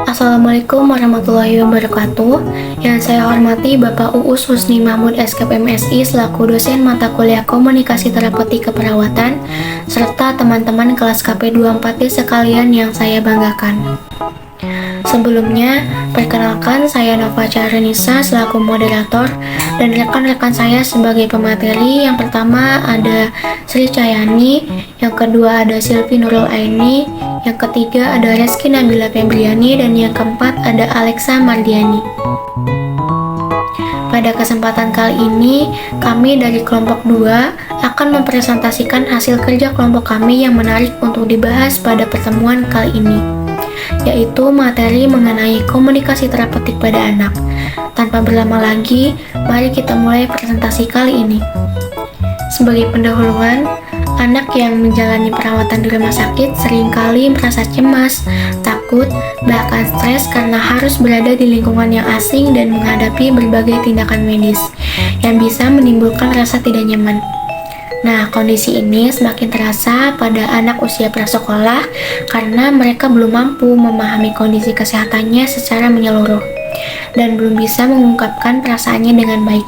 Assalamualaikum warahmatullahi wabarakatuh. Yang saya hormati Bapak Uus Husni Mahmud SKP MSI selaku dosen mata kuliah Komunikasi Terapeutik Keperawatan serta teman-teman kelas KP24D sekalian yang saya banggakan. Sebelumnya, perkenalkan saya Nova Charanisa selaku moderator dan rekan-rekan saya sebagai pemateri. Yang pertama ada Sri Cahyani, yang kedua ada Silvi Nurul Aini, yang ketiga ada Reski Nabila Febriani, dan yang keempat ada Alexa Mardiani. Pada kesempatan kali ini, kami dari kelompok 2 akan mempresentasikan hasil kerja kelompok kami yang menarik untuk dibahas pada pertemuan kali ini, yaitu materi mengenai komunikasi terapeutik pada anak. Tanpa berlama lagi, mari kita mulai presentasi kali ini. Sebagai pendahuluan, anak yang menjalani perawatan di rumah sakit seringkali merasa cemas, takut, bahkan stres karena harus berada di lingkungan yang asing dan menghadapi berbagai tindakan medis yang bisa menimbulkan rasa tidak nyaman. Nah, kondisi ini semakin terasa pada anak usia prasekolah karena mereka belum mampu memahami kondisi kesehatannya secara menyeluruh dan belum bisa mengungkapkan perasaannya dengan baik.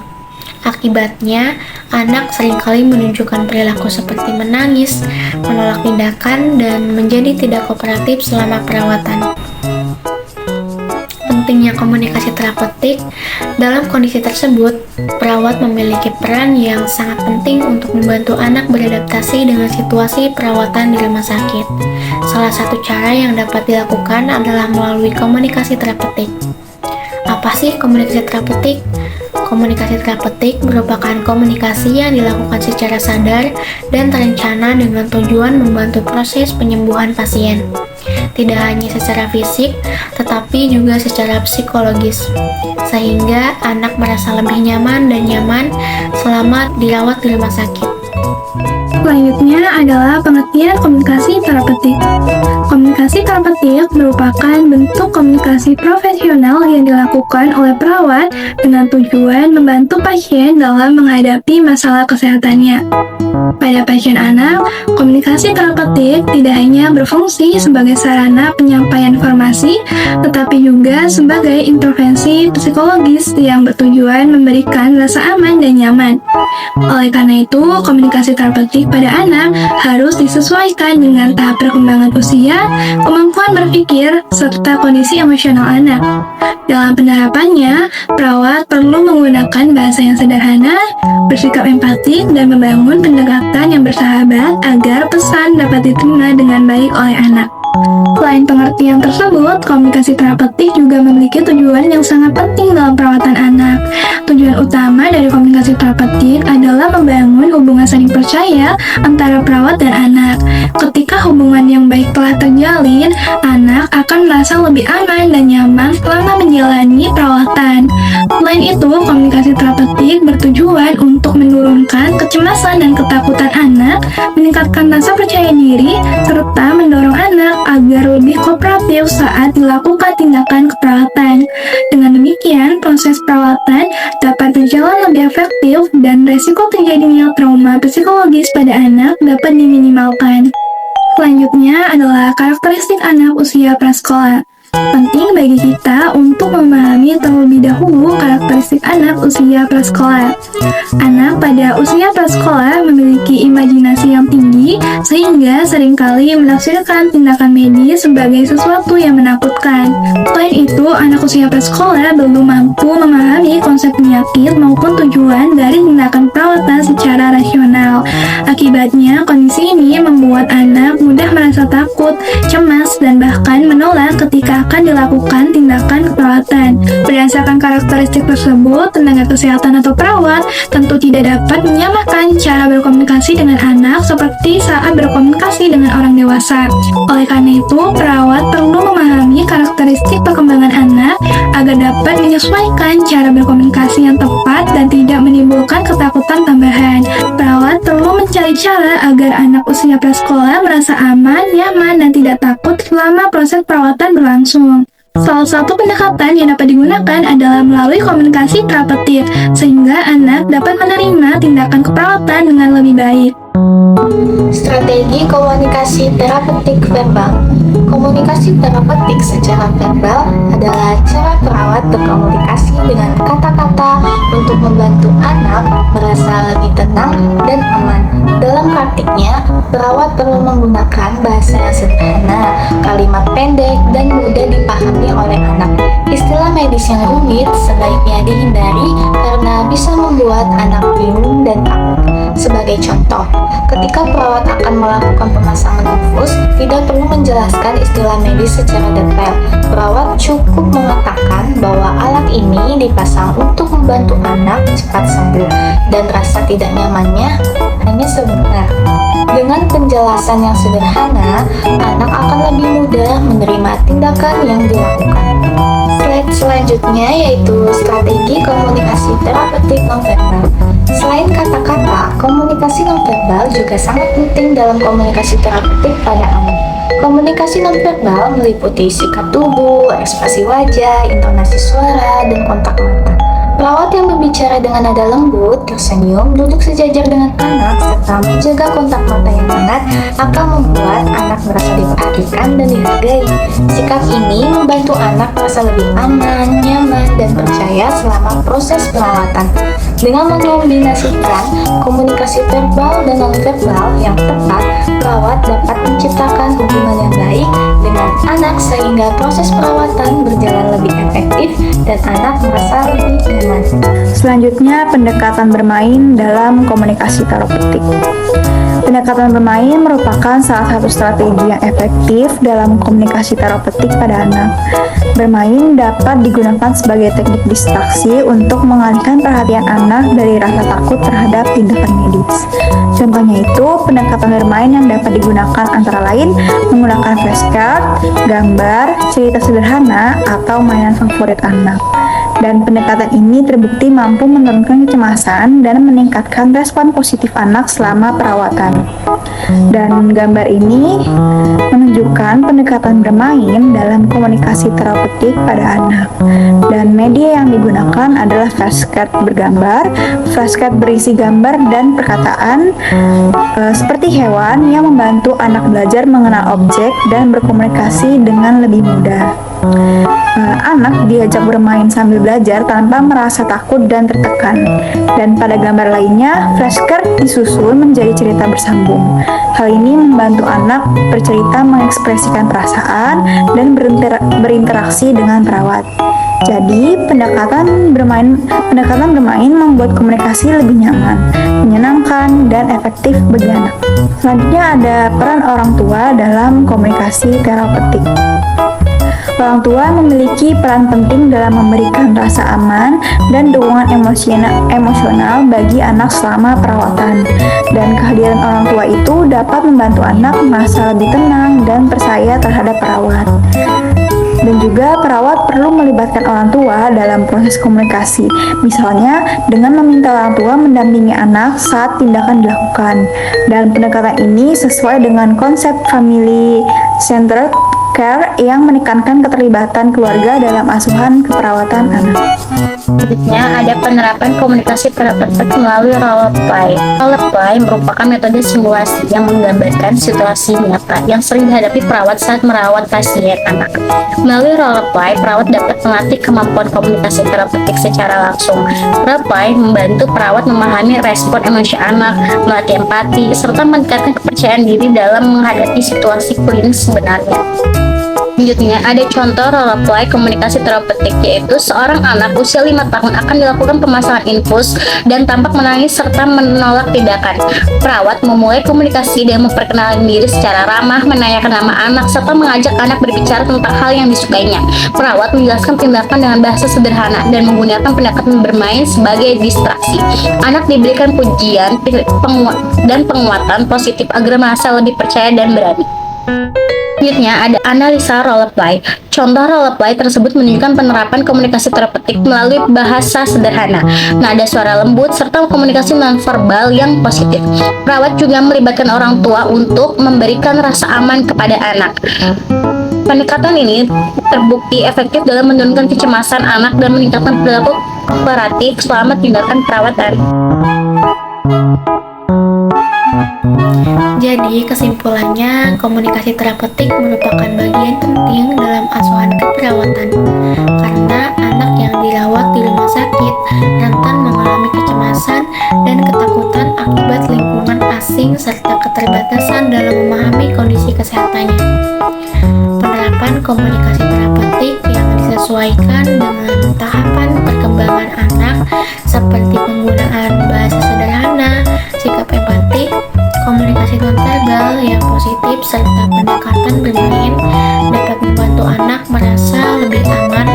Akibatnya, anak seringkali menunjukkan perilaku seperti menangis, menolak tindakan, dan menjadi tidak kooperatif selama perawatan. Pentingnya komunikasi terapeutik. Dalam kondisi tersebut, perawat memiliki peran yang sangat penting untuk membantu anak beradaptasi dengan situasi perawatan di rumah sakit. Salah satu cara yang dapat dilakukan adalah melalui komunikasi terapeutik. Apa sih komunikasi terapeutik? Komunikasi terapeutik merupakan komunikasi yang dilakukan secara sadar dan terencana dengan tujuan membantu proses penyembuhan pasien. Tidak hanya secara fisik, tetapi juga secara psikologis, sehingga anak merasa lebih nyaman dan nyaman selama dirawat di rumah sakit. Selanjutnya adalah pengertian komunikasi terapeutik. Komunikasi terapeutik merupakan bentuk komunikasi profesional yang dilakukan oleh perawat dengan tujuan membantu pasien dalam menghadapi masalah kesehatannya. Pada pasien anak, komunikasi terapeutik tidak hanya berfungsi sebagai sarana penyampaian informasi, tetapi juga sebagai intervensi psikologis yang bertujuan memberikan rasa aman dan nyaman. Oleh karena itu, komunikasi terapeutik pada anak harus disesuaikan dengan tahap perkembangan usia, kemampuan berpikir, serta kondisi emosional anak. Dalam penerapannya, perawat perlu menggunakan bahasa yang sederhana, bersikap empatik, dan membangun pendekatan yang bersahabat agar pesan dapat diterima dengan baik oleh anak. Selain pengertian tersebut, komunikasi terapeutik juga memiliki tujuan yang sangat penting dalam perawatan anak. Tujuan utama dari komunikasi terapeutik adalah membangun hubungan saling percaya antara perawat dan anak. Ketika hubungan yang baik telah terjalin, anak akan merasa lebih aman dan nyaman selama menjalani perawatan. Selain itu, komunikasi terapeutik bertujuan untuk menurunkan kecemasan dan ketakutan anak, meningkatkan rasa percaya diri, serta mendorong anak agar lebih kooperatif saat dilakukan tindakan keperawatan. Dengan demikian, proses perawatan dapat berjalan lebih efektif dan resiko terjadinya trauma psikologis pada anak dapat diminimalkan. Selanjutnya adalah karakteristik anak usia prasekolah. Penting bagi kita untuk memahami terlebih dahulu karakteristik anak usia prasekolah. Anak pada usia prasekolah memiliki imajinasi yang tinggi sehingga seringkali menafsirkan tindakan medis sebagai sesuatu yang menakutkan. Selain itu, anak usia prasekolah belum mampu memahami konsep penyakit maupun tujuan dari tindakan perawatan secara rasional. Akibatnya, kondisi ini membuat anak mudah merasa takut, cemas, dan bahkan menolak ketika akan dilakukan tindakan keperawatan. Berdasarkan karakteristik tersebut, tenaga kesehatan atau perawat tentu tidak dapat menyamakan cara berkomunikasi dengan anak seperti saat berkomunikasi dengan orang dewasa. Oleh karena itu, perawat perlu memahami karakteristik perkembangan anak agar dapat menyesuaikan cara berkomunikasi yang tepat dan tidak menimbulkan ketakutan tambahan. Perawat perlu mencari cara agar anak usia prasekolah merasa aman, nyaman, dan tidak takut selama proses perawatan berlangsung. Salah satu pendekatan yang dapat digunakan adalah melalui komunikasi terapeutik, sehingga anak dapat menerima tindakan keperawatan dengan lebih baik. Strategi komunikasi terapeutik verbal. Komunikasi terapeutik secara verbal adalah cara perawat berkomunikasi dengan kata-kata untuk membantu anak merasa lebih tenang dan aman. Dalam praktiknya, perawat perlu menggunakan bahasa yang sederhana, kalimat pendek, dan mudah dipahami oleh anak. Istilah medis yang rumit sebaiknya dihindari karena bisa membuat anak bingung dan takut. Sebagai contoh, ketika perawat akan melakukan pemasangan infus, tidak perlu menjelaskan istilah medis secara detail. Perawat cukup mengatakan bahwa alat ini dipasang untuk membantu anak cepat sembuh, dan rasa tidak nyamannya hanya sebentar. Dengan penjelasan yang sederhana, anak akan lebih mudah menerima tindakan yang dilakukan. Slide selanjutnya yaitu strategi komunikasi terapeutik nonverbal. Selain kata-kata, komunikasi nonverbal juga sangat penting dalam komunikasi terapeutik pada anak. Komunikasi nonverbal meliputi sikap tubuh, ekspresi wajah, intonasi suara, dan kontak mata. Perawat yang berbicara dengan nada lembut, tersenyum, duduk sejajar dengan anak, serta menjaga kontak mata yang hangat akan membuat anak merasa diperhatikan dan dihargai. Sikap ini membantu anak merasa lebih aman, nyaman, dan percaya selama proses perawatan. Dengan mengombinasikan komunikasi verbal dan non-verbal yang tepat, perawat dapat menciptakan hubungan yang baik dengan anak sehingga proses perawatan berjalan lebih efektif dan anak merasa lebih nyaman. Selanjutnya, pendekatan bermain dalam komunikasi terapeutik. Pendekatan bermain merupakan salah satu strategi yang efektif dalam komunikasi terapeutik pada anak. Bermain dapat digunakan sebagai teknik distraksi untuk mengalihkan perhatian anak dari rasa takut terhadap tindakan medis. Contohnya itu, pendekatan bermain yang dapat digunakan antara lain menggunakan flashcard, gambar, cerita sederhana, atau mainan favorit anak. Dan pendekatan ini terbukti mampu menurunkan kecemasan dan meningkatkan respon positif anak selama perawatan. Dan gambar ini menunjukkan pendekatan bermain dalam komunikasi terapeutik pada anak. Dan media yang digunakan adalah flashcard bergambar, flashcard berisi gambar dan perkataan seperti hewan yang membantu anak belajar mengenal objek dan berkomunikasi dengan lebih mudah. Anak diajak bermain sambil belajar tanpa merasa takut dan tertekan. Dan pada gambar lainnya, flashcard disusun menjadi cerita bersambung. Hal ini membantu anak bercerita, mengekspresikan perasaan, dan berinteraksi dengan perawat. Jadi, pendekatan bermain membuat komunikasi lebih nyaman, menyenangkan, dan efektif bagi anak. Selanjutnya ada peran orang tua dalam komunikasi terapeutik. Orang tua memiliki peran penting dalam memberikan rasa aman dan dukungan emosional bagi anak selama perawatan. Dan kehadiran orang tua itu dapat membantu anak merasa lebih tenang dan percaya terhadap perawat. Dan juga perawat perlu melibatkan orang tua dalam proses komunikasi. Misalnya dengan meminta orang tua mendampingi anak saat tindakan dilakukan. Dan pendekatan ini sesuai dengan konsep family centered care yang menekankan keterlibatan keluarga dalam asuhan keperawatan anak. Selanjutnya ada penerapan komunikasi terapeutik melalui role play. Role play merupakan metode simulasi yang menggambarkan situasi nyata yang sering dihadapi perawat saat merawat pasien anak. Melalui role play, perawat dapat melatih kemampuan komunikasi terapeutik secara langsung. Role play membantu perawat memahami respon emosi anak, melatih empati, serta meningkatkan kepercayaan diri dalam menghadapi situasi klinis sebenarnya. Selanjutnya ada contoh role play komunikasi terapeutik, yaitu seorang anak usia 5 tahun akan dilakukan pemasangan infus dan tampak menangis serta menolak tindakan. Perawat memulai komunikasi dengan memperkenalkan diri secara ramah, menanyakan nama anak, serta mengajak anak berbicara tentang hal yang disukainya. Perawat menjelaskan tindakan dengan bahasa sederhana dan menggunakan pendekatan bermain sebagai distraksi. Anak diberikan pujian dan penguatan positif agar merasa lebih percaya dan berani. Selanjutnya ada analisa role play. Contoh role play tersebut menunjukkan penerapan komunikasi terapeutik melalui bahasa sederhana, nada suara lembut, serta komunikasi nonverbal yang positif. Perawat juga melibatkan orang tua untuk memberikan rasa aman kepada anak. Pendekatan ini terbukti efektif dalam menurunkan kecemasan anak dan meningkatkan perilaku kooperatif selama tindakan perawatan. Jadi, kesimpulannya, komunikasi terapeutik merupakan bagian penting dalam asuhan keperawatan, karena anak yang dirawat di rumah sakit rentan mengalami kecemasan dan ketakutan akibat lingkungan asing serta keterbatasan dalam memahami kondisi kesehatannya. Penerapan komunikasi terapeutik yang disesuaikan dengan tahapan perkembangan anak seperti penggunaan bahasa sederhana, sikap empati, komunikasi nonverbal yang positif, serta pendekatan bermain dapat membantu anak merasa lebih aman,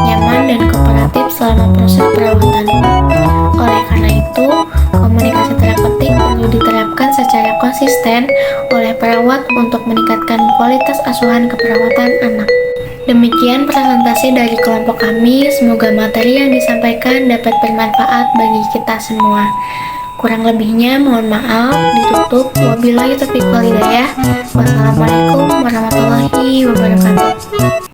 nyaman, dan kooperatif selama proses perawatan. Oleh karena itu, komunikasi terapeutik perlu diterapkan secara konsisten oleh perawat untuk meningkatkan kualitas asuhan keperawatan anak. Demikian presentasi dari kelompok kami, semoga materi yang disampaikan dapat bermanfaat bagi kita semua. Kurang lebihnya mohon maaf, ditutup. Wabillahi taufiq wal hidayah. Wassalamualaikum warahmatullahi wabarakatuh.